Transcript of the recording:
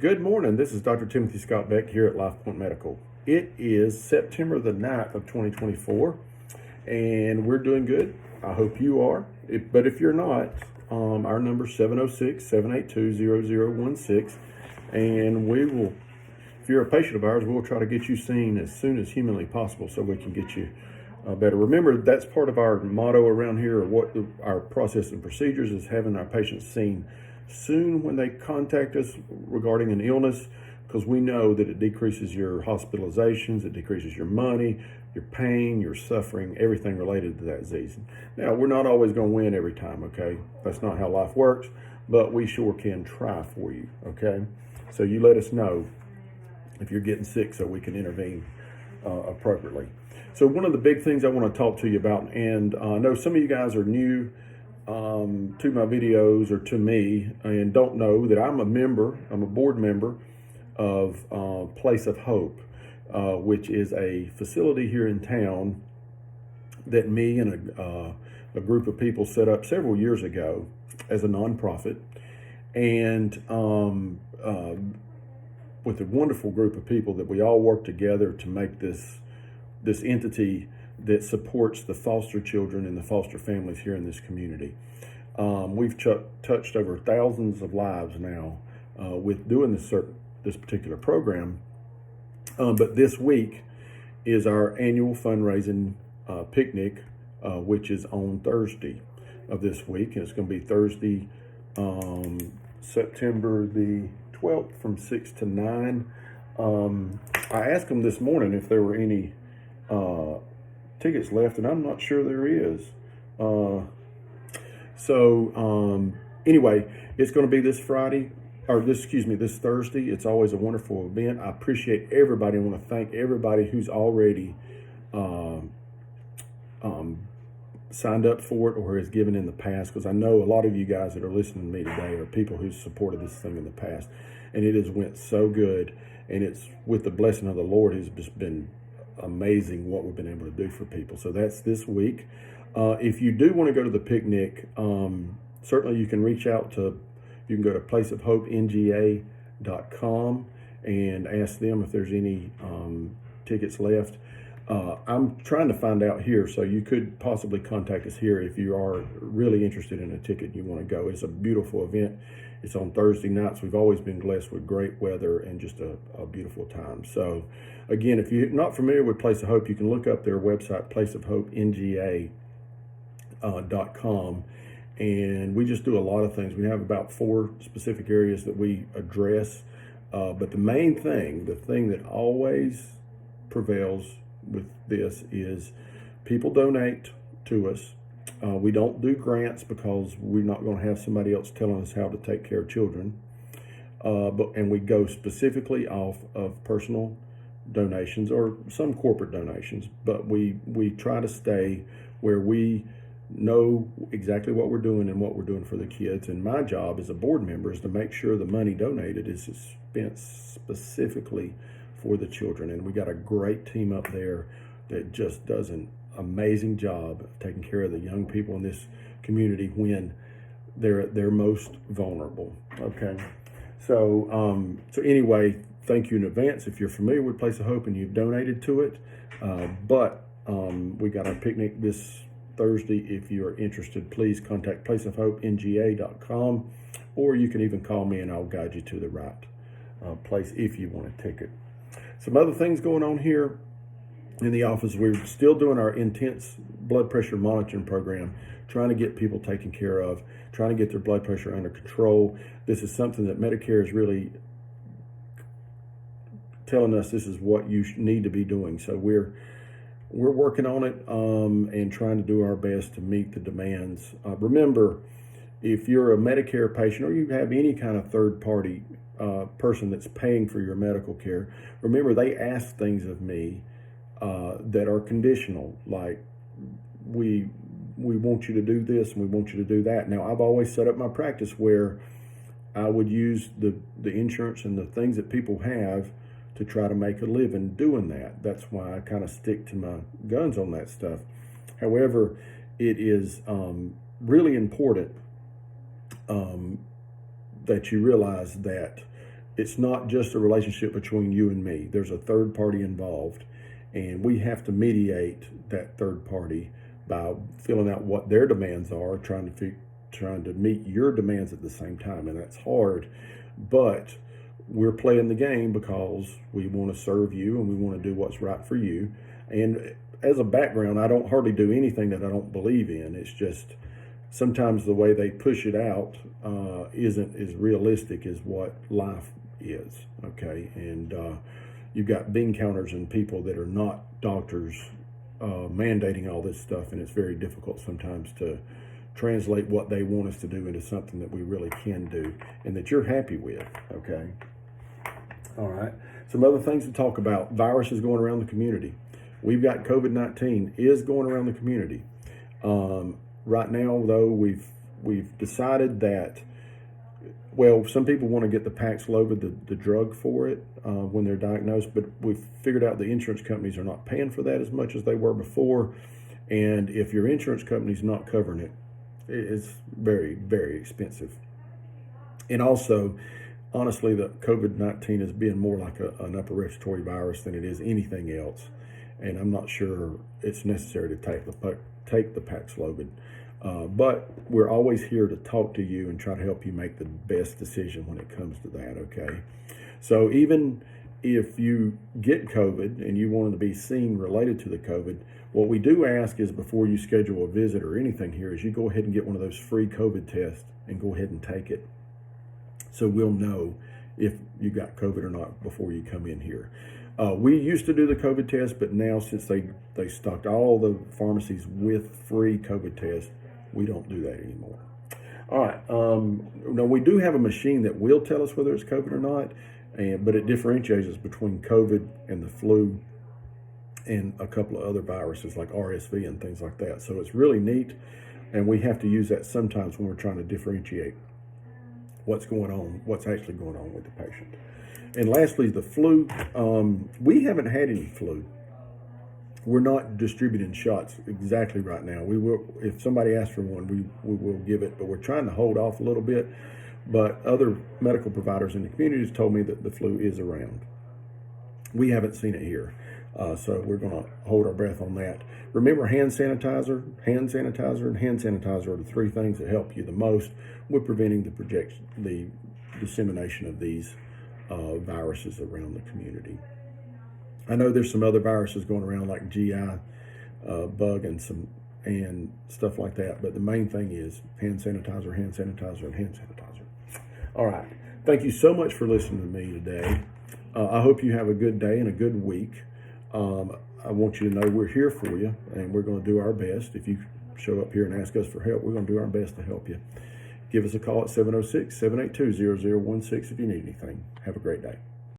Good morning. This is Dr. Timothy Scott Beck here at LifePoint Medical. It is September the 9th of 2024, and we're doing good. I hope you are. But if you're not, our number is 706-782-0016, and we will, if you're a patient of ours, we'll try to get you seen as soon as humanly possible so we can get you better. Remember, that's part of our motto around here, or what our process and procedures is, having our patients seen soon when they contact us regarding an illness, because we know that it decreases your hospitalizations, it decreases your money, your pain, your suffering, everything related to that disease. Now, we're not always going to win every time, okay? That's not how life works, but we sure can try for you, okay? So you let us know if you're getting sick so we can intervene appropriately. So one of the big things I want to talk to you about, and I know some of you guys are new to my videos or to me and don't know that I'm a board member of Place of Hope, which is a facility here in town that me and a group of people set up several years ago as a nonprofit, and with a wonderful group of people that we all work together to make this entity that supports the foster children and the foster families here in this community. We've touched over thousands of lives now with doing this particular program. But this week is our annual fundraising picnic, which is on Thursday of this week. And it's going to be Thursday, September the 12th from 6 to 9. I asked them this morning if there were any tickets left, and I'm not sure there is. Anyway, it's going to be this Thursday. It's always a wonderful event. I appreciate everybody. I want to thank everybody who's already signed up for it or has given in the past, because I know a lot of you guys that are listening to me today are people who supported this thing in the past, and it has went so good, and it's with the blessing of the Lord has just been amazing what we've been able to do for people. So that's this week. If you do want to go to the picnic, certainly you can reach out to, you can go to placeofhopenga.com and ask them if there's any tickets left. I'm trying to find out here, so you could possibly contact us here if you are really interested in a ticket and you want to go. It's a beautiful event. It's on Thursday nights. We've always been blessed with great weather and just a beautiful time. So again, if you're not familiar with Place of Hope, you can look up their website, placeofhopenga.com. And we just do a lot of things. We have about 4 specific areas that we address. But the main thing, the thing that always prevails with this is people donate to us. We don't do grants because we're not going to have somebody else telling us how to take care of children. And we go specifically off of personal donations or some corporate donations, but we try to stay where we know exactly what we're doing and what we're doing for the kids. And my job as a board member is to make sure the money donated is spent specifically for the children. And we got a great team up there that just does an amazing job of taking care of the young people in this community when they're at their most vulnerable. Okay. So anyway, thank you in advance if you're familiar with Place of Hope and you've donated to it. But we got our picnic this Thursday. If you're interested, please contact placeofhopenga.com, or you can even call me and I'll guide you to the right place if you want a ticket. Some other things going on here in the office. We're still doing our intense blood pressure monitoring program, trying to get people taken care of, trying to get their blood pressure under control. This is something that Medicare is really telling us this is what you need to be doing. So we're working on it and trying to do our best to meet the demands. Remember, if you're a Medicare patient or you have any kind of third-party person that's paying for your medical care, remember they ask things of me that are conditional, like we want you to do this and we want you to do that. Now, I've always set up my practice where I would use the insurance and the things that people have to try to make a living doing that. That's why I kind of stick to my guns on that stuff. However, it is really important that you realize that it's not just a relationship between you and me. There's a third party involved, and we have to mediate that third party by filling out what their demands are, trying to meet your demands at the same time, and that's hard. But we're playing the game because we want to serve you and we want to do what's right for you. And as a background, I don't hardly do anything that I don't believe in. It's just sometimes the way they push it out isn't as realistic as what life is. Okay, and you've got bean counters and people that are not doctors mandating all this stuff, and it's very difficult sometimes to translate what they want us to do into something that we really can do and that you're happy with. Okay. All right. Some other things to talk about. Viruses going around the community. We've got COVID-19 is going around the community. Right now, though, we've decided that, well, some people want to get the Paxlovid, the drug for it, when they're diagnosed, but we've figured out the insurance companies are not paying for that as much as they were before. And if your insurance company's not covering it, it's very, very expensive. And also, honestly, the COVID-19 is being more like an upper respiratory virus than it is anything else. And I'm not sure it's necessary to take the Paxlovid. But we're always here to talk to you and try to help you make the best decision when it comes to that, okay? So even if you get COVID and you want to be seen related to the COVID, what we do ask is before you schedule a visit or anything here is you go ahead and get one of those free COVID tests and go ahead and take it. So we'll know if you got COVID or not before you come in here. We used to do the COVID test, but now since they stocked all the pharmacies with free COVID tests, we don't do that anymore. All right. Now we do have a machine that will tell us whether it's COVID or not, but it differentiates us between COVID and the flu and a couple of other viruses like RSV and things like that. So it's really neat, and we have to use that sometimes when we're trying to differentiate what's actually going on with the patient. And lastly, the flu. We haven't had any flu. We're not distributing shots exactly right now. We will, if somebody asks for one, we will give it, but we're trying to hold off a little bit. But other medical providers in the community has told me that the flu is around. We haven't seen it here. So we're going to hold our breath on that. Remember, hand sanitizer, and hand sanitizer are the three things that help you the most with preventing the dissemination of these viruses around the community. I know there's some other viruses going around like GI bug and stuff like that, but the main thing is hand sanitizer, and hand sanitizer. All right. Thank you so much for listening to me today. I hope you have a good day and a good week. I want you to know we're here for you, and we're going to do our best. If you show up here and ask us for help, we're going to do our best to help you. Give us a call at 706-782-0016 if you need anything. Have a great day.